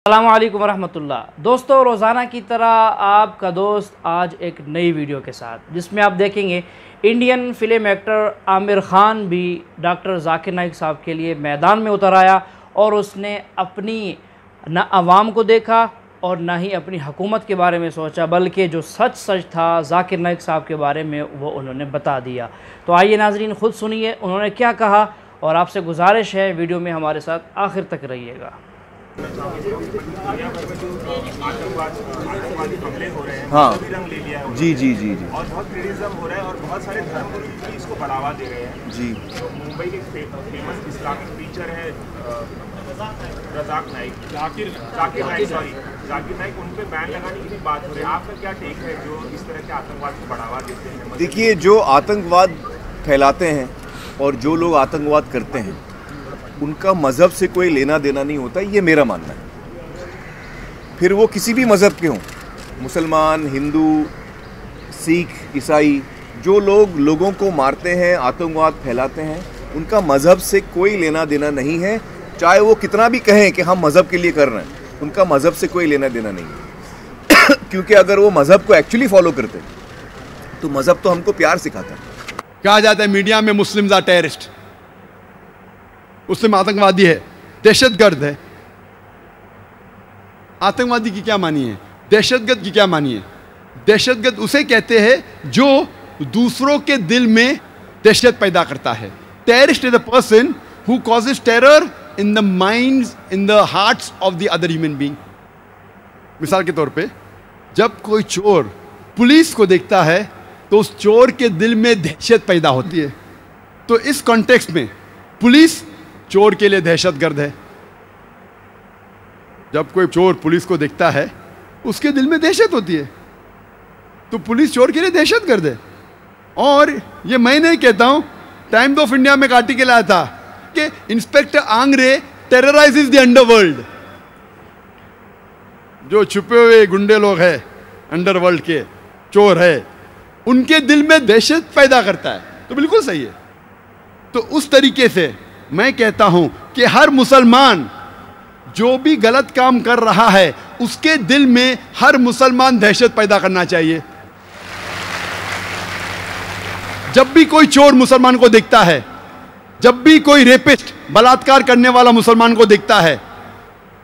السلام علیکم ورحمۃ اللہ دوستو، روزانہ کی طرح آپ کا دوست آج ایک نئی ویڈیو کے ساتھ، جس میں آپ دیکھیں گے Indian film actor Aamir Khan بھی ڈاکٹر ذاکر نائک صاحب کے لیے میدان میں اتر آیا اور اس نے اپنی نہ عوام کو دیکھا اور نہ ہی اپنی حکومت کے بارے میں سوچا، بلکہ جو سچ تھا ذاکر نائک صاحب کے بارے میں وہ انہوں نے بتا دیا۔ تو آئیے ناظرین خود سنیے انہوں نے کیا کہا، اور آپ سے گزارش ہے ویڈیو میں ہمارے ساتھ آخر تک رہیے گا۔ ہاں جی جی جی جی اور بہت کریٹیزم ہو رہا ہے اور بہت سارے دھرم بھی اس کو بڑھاوا دے رہے ہیں جی۔ ممبئی کے فیمس اسلامک ٹیچر ہے ذاکر نائک، ان پہ بین لگانے کی بھی بات ہو رہی ہے۔ آپ کا کیا ٹیک ہے جو اس طرح کے آتنکواد کو بڑھاوا دیتے ہیں؟ دیکھیے، جو آتنکواد پھیلاتے ہیں اور جو لوگ آتنکواد کرتے ہیں ان کا مذہب سے کوئی لینا دینا نہیں ہوتا، یہ میرا ماننا ہے۔ پھر وہ کسی بھی مذہب کے ہوں، مسلمان، ہندو، سکھ، عیسائی، جو لوگ لوگوں کو مارتے ہیں، آتنکواد پھیلاتے ہیں، ان کا مذہب سے کوئی لینا دینا نہیں ہے، چاہے وہ کتنا بھی کہیں کہ ہم مذہب کے لیے کر رہے ہیں، ان کا مذہب سے کوئی لینا دینا نہیں ہے۔ کیونکہ اگر وہ مذہب کو ایکچولی فالو کرتے تو مذہب تو ہم کو پیار سکھاتا ہے۔ کہا جاتا ہے میڈیا میں مسلمز آر ٹیررسٹ، مسلم آتنکوادی ہے، دہشت گرد ہے۔ آتنکوادی کی کیا معنی ہے؟ دہشت گرد کی کیا معنی ہے؟ دہشت گرد اسے کہتے ہیں جو دوسروں کے دل میں دہشت پیدا کرتا ہے۔ Terrorist is a person who causes terror in the minds, in the hearts of the other human being۔ مثال کے طور پہ جب کوئی چور پولیس کو دیکھتا ہے تو اس چور کے دل میں دہشت پیدا ہوتی ہے۔ تو اس کانٹیکسٹ میں پولیس چور کے لیے دہشت گرد ہے۔ جب کوئی چور پولیس کو دیکھتا ہے اس کے دل میں دہشت ہوتی ہے، تو پولیس چور کے لیے دہشت گرد ہے۔ اور یہ میں نہیں کہتا ہوں، ٹائمز آف انڈیا میں ایک آرٹیکل آیا تھا کہ انسپیکٹر آنگرے ٹیررائزز دی انڈر ورلڈ۔ جو چھپے ہوئے گنڈے لوگ ہیں انڈر ورلڈ کے، چور ہے، ان کے دل میں دہشت پیدا کرتا ہے۔ تو بالکل صحیح ہے۔ تو اس طریقے سے میں کہتا ہوں کہ ہر مسلمان جو بھی غلط کام کر رہا ہے اس کے دل میں ہر مسلمان دہشت پیدا کرنا چاہیے۔ جب بھی کوئی چور مسلمان کو دیکھتا ہے، جب بھی کوئی ریپسٹ بلاತ್ಕಾರ کرنے والا مسلمان کو دیکھتا ہے،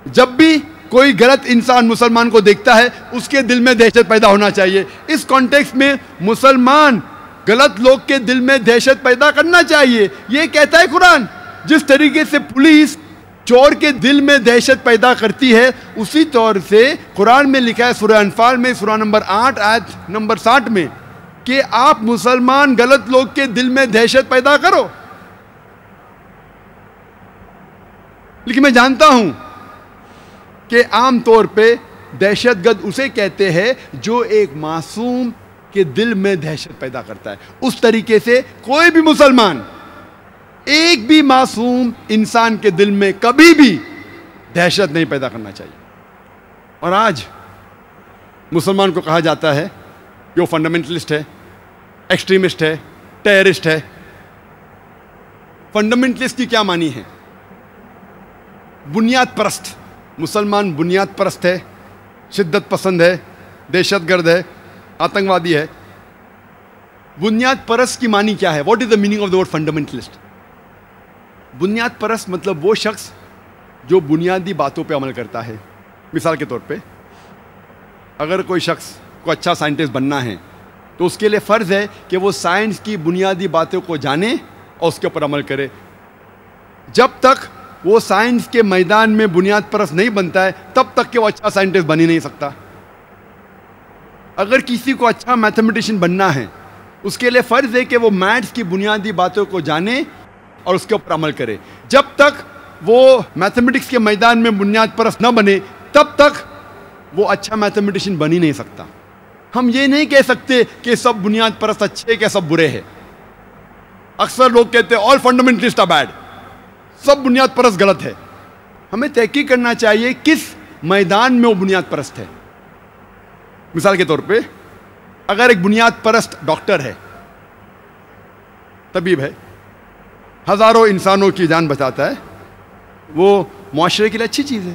جب بھی کوئی غلط انسان مسلمان کو دیکھتا ہے، اس کے دل میں دہشت پیدا ہونا چاہیے۔ اس کانٹیکسٹ میں مسلمان غلط لوگ کے دل میں دہشت پیدا کرنا چاہیے، یہ کہتا ہے قرآن۔ جس طریقے سے پولیس چور کے دل میں دہشت پیدا کرتی ہے، اسی طور سے قرآن میں لکھا ہے سورہ انفال میں سورہ نمبر 8 آیت نمبر 60 میں کہ آپ مسلمان غلط لوگ کے دل میں دہشت پیدا کرو۔ لیکن میں جانتا ہوں کہ عام طور پہ دہشت گرد اسے کہتے ہیں جو ایک معصوم کے دل میں دہشت پیدا کرتا ہے۔ اس طریقے سے کوئی بھی مسلمان ایک بھی معصوم انسان کے دل میں کبھی بھی دہشت نہیں پیدا کرنا چاہیے۔ اور آج مسلمان کو کہا جاتا ہے کہ وہ فنڈامنٹلسٹ ہے، ایکسٹریمسٹ ہے، ٹیررسٹ ہے۔ فنڈامنٹلسٹ کی کیا معنی ہے؟ بنیاد پرست۔ مسلمان بنیاد پرست ہے، شدت پسند ہے، دہشت گرد ہے، آتنکوادی ہے۔ بنیاد پرست کی معنی کیا ہے؟ What is the meaning of the word fundamentalist? بنیاد پرست مطلب وہ شخص جو بنیادی باتوں پہ عمل کرتا ہے۔ مثال کے طور پہ اگر کوئی شخص کو اچھا سائنٹسٹ بننا ہے تو اس کے لیے فرض ہے کہ وہ سائنس کی بنیادی باتوں کو جانے اور اس کے اوپر عمل کرے۔ جب تک وہ سائنس کے میدان میں بنیاد پرست نہیں بنتا ہے تب تک کہ وہ اچھا سائنٹسٹ بن ہی نہیں سکتا۔ اگر کسی کو اچھا میتھمیٹیشین بننا ہے اس کے لیے فرض ہے کہ وہ میتھس کی بنیادی باتوں کو جانے اور اس کے اوپر عمل کرے۔ جب تک وہ میتھمیٹکس کے میدان میں بنیاد پرست نہ بنے تب تک وہ اچھا میتھمیٹیشین بن ہی نہیں سکتا۔ ہم یہ نہیں کہہ سکتے کہ سب بنیاد پرست اچھے کہ سب برے ہیں۔ اکثر لوگ کہتے ہیں آل فنڈامنٹلسٹ آر بیڈ، سب بنیاد پرست غلط ہے۔ ہمیں تحقیق کرنا چاہیے کس میدان میں وہ بنیاد پرست ہے۔ مثال کے طور پہ اگر ایک بنیاد پرست ڈاکٹر ہے، طبیب ہے، ہزاروں انسانوں کی جان بچاتا ہے، وہ معاشرے کے لیے اچھی چیز ہے۔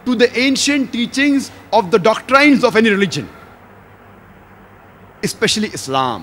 to the ancient teachings of the doctrines of any religion, especially Islam।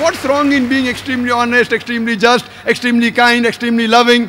What's wrong in being extremely honest, extremely just, extremely kind, extremely loving?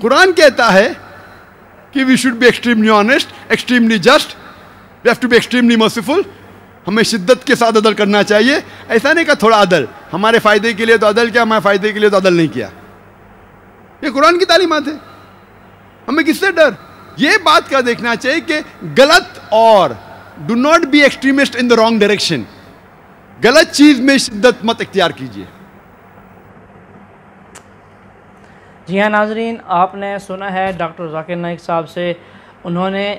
قرآن کہتا ہے کہ we should be extremely honest, extremely just, we have to be extremely merciful. ہمیں شدت کے ساتھ عدل کرنا چاہیے. ایسا نہیں کہ تھوڑا عدل, ہمارے فائدے کے لیے تو عدل کیا, ہمارے فائدے کے لیے تو عدل نہیں کیا. یہ قرآن کی تعلیمات ہے. ہمیں کس سے ڈر؟ یہ بات کا دیکھنا چاہیے کہ غلط, اور do not be extremist in the wrong direction. غلط چیز میں شدت مت اختیار کیجیے. جی ہاں ناظرین, آپ نے سنا ہے ڈاکٹر ذاکر نائک صاحب سے. انہوں نے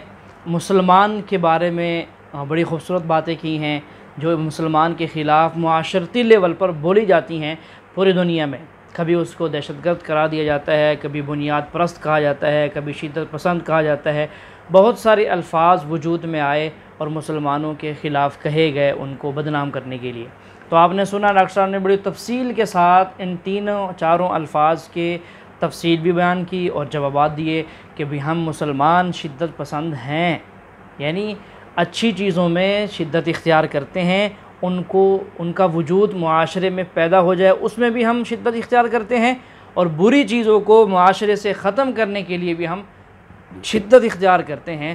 مسلمان کے بارے میں بڑی خوبصورت باتیں کی ہیں جو مسلمان کے خلاف معاشرتی لیول پر بولی جاتی ہیں پوری دنیا میں. کبھی اس کو دہشت گرد قرار دیا جاتا ہے, کبھی بنیاد پرست کہا جاتا ہے, کبھی شدت پسند کہا جاتا ہے. بہت سارے الفاظ وجود میں آئے اور مسلمانوں کے خلاف کہے گئے ان کو بدنام کرنے کے لیے. تو آپ نے سنا ڈاکٹر صاحب نے بڑی تفصیل کے ساتھ ان تینوں چاروں الفاظ کے تفصیل بھی بیان کی اور جوابات دیے کہ بھی ہم مسلمان شدت پسند ہیں, یعنی اچھی چیزوں میں شدت اختیار کرتے ہیں, ان کا وجود معاشرے میں پیدا ہو جائے اس میں بھی ہم شدت اختیار کرتے ہیں, اور بری چیزوں کو معاشرے سے ختم کرنے کے لیے بھی ہم شدت اختیار کرتے ہیں.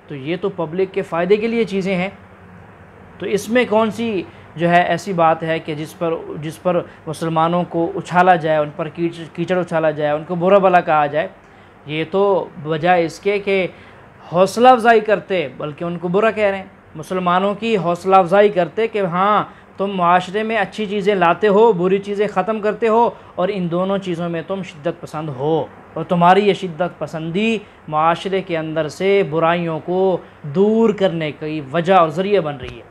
تو یہ تو پبلک کے فائدے کے لیے چیزیں ہیں. تو اس میں کون سی جو ہے ایسی بات ہے کہ جس پر مسلمانوں کو اچھالا جائے, ان پر کیچڑ اچھالا جائے, ان کو برا بھلا کہا جائے؟ یہ تو بجائے اس کے کہ حوصلہ افزائی کرتے بلکہ ان کو برا کہہ رہے ہیں. مسلمانوں کی حوصلہ افزائی کرتے کہ ہاں تم معاشرے میں اچھی چیزیں لاتے ہو, بری چیزیں ختم کرتے ہو, اور ان دونوں چیزوں میں تم شدت پسند ہو, اور تمہاری یہ شدت پسندی معاشرے کے اندر سے برائیوں کو دور کرنے کی وجہ اور ذریعہ بن رہی ہے,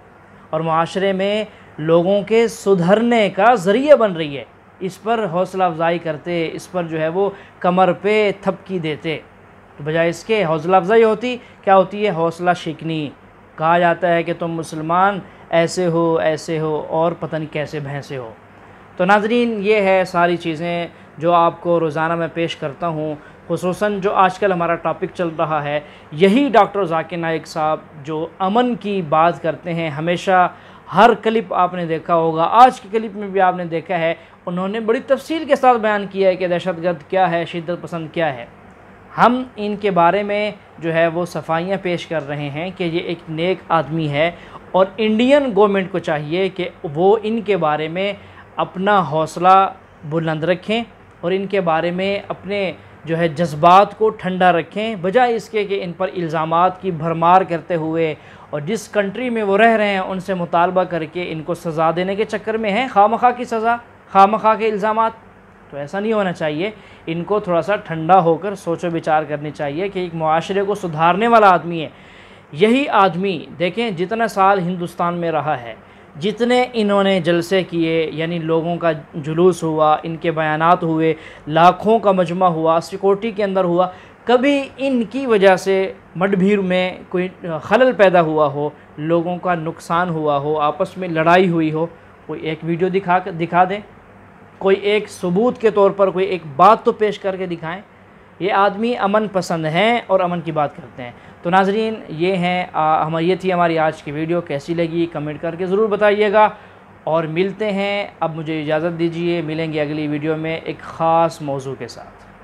اور معاشرے میں لوگوں کے سدھرنے کا ذریعہ بن رہی ہے. اس پر حوصلہ افزائی کرتے, اس پر جو ہے وہ کمر پہ تھپکی دیتے. تو بجائے اس کے حوصلہ افزائی ہوتی, کیا ہوتی ہے؟ حوصلہ شکنی. کہا جاتا ہے کہ تم مسلمان ایسے ہو اور پتہ نہیں کیسے بھینسے ہو. تو ناظرین, یہ ہے ساری چیزیں جو آپ کو روزانہ میں پیش کرتا ہوں. خصوصاً جو آج کل ہمارا ٹاپک چل رہا ہے, یہی ڈاکٹر ذاکر نائک صاحب جو امن کی بات کرتے ہیں, ہمیشہ ہر کلپ آپ نے دیکھا ہوگا, آج کی کلپ میں بھی آپ نے دیکھا ہے, انہوں نے بڑی تفصیل کے ساتھ بیان کیا ہے کہ دہشت گرد کیا ہے, شدت پسند کیا ہے. ہم ان کے بارے میں جو ہے وہ صفائیاں پیش کر رہے ہیں کہ یہ ایک نیک آدمی ہے, اور انڈین گورنمنٹ کو چاہیے کہ وہ ان کے بارے میں اپنا حوصلہ بلند رکھیں, اور ان کے بارے میں اپنے جو ہے جذبات کو ٹھنڈا رکھیں, بجائے اس کے کہ ان پر الزامات کی بھرمار کرتے ہوئے اور جس کنٹری میں وہ رہ رہے ہیں ان سے مطالبہ کر کے ان کو سزا دینے کے چکر میں ہیں, خواہ کی سزا, خواہ کے الزامات. تو ایسا نہیں ہونا چاہیے. ان کو تھوڑا سا ٹھنڈا ہو کر سوچ و بچار کرنی چاہیے کہ ایک معاشرے کو سدھارنے والا آدمی ہے. یہی آدمی دیکھیں جتنا سال ہندوستان میں رہا ہے, جتنے انہوں نے جلسے کیے, یعنی لوگوں کا جلوس ہوا, ان کے بیانات ہوئے, لاکھوں کا مجمع ہوا, سیکورٹی کے اندر ہوا, کبھی ان کی وجہ سے مڈ بھیڑ میں کوئی خلل پیدا ہوا ہو, لوگوں کا نقصان ہوا ہو, آپس میں لڑائی ہوئی ہو؟ کوئی ایک ویڈیو دکھا دیں, کوئی ایک ثبوت کے طور پر کوئی ایک بات تو پیش کر کے دکھائیں. یہ آدمی امن پسند ہیں اور امن کی بات کرتے ہیں. تو ناظرین, یہ تھی ہماری آج کی ویڈیو. کیسی لگی کمنٹ کر کے ضرور بتائیے گا, اور ملتے ہیں. اب مجھے اجازت دیجیے, ملیں گے اگلی ویڈیو میں ایک خاص موضوع کے ساتھ.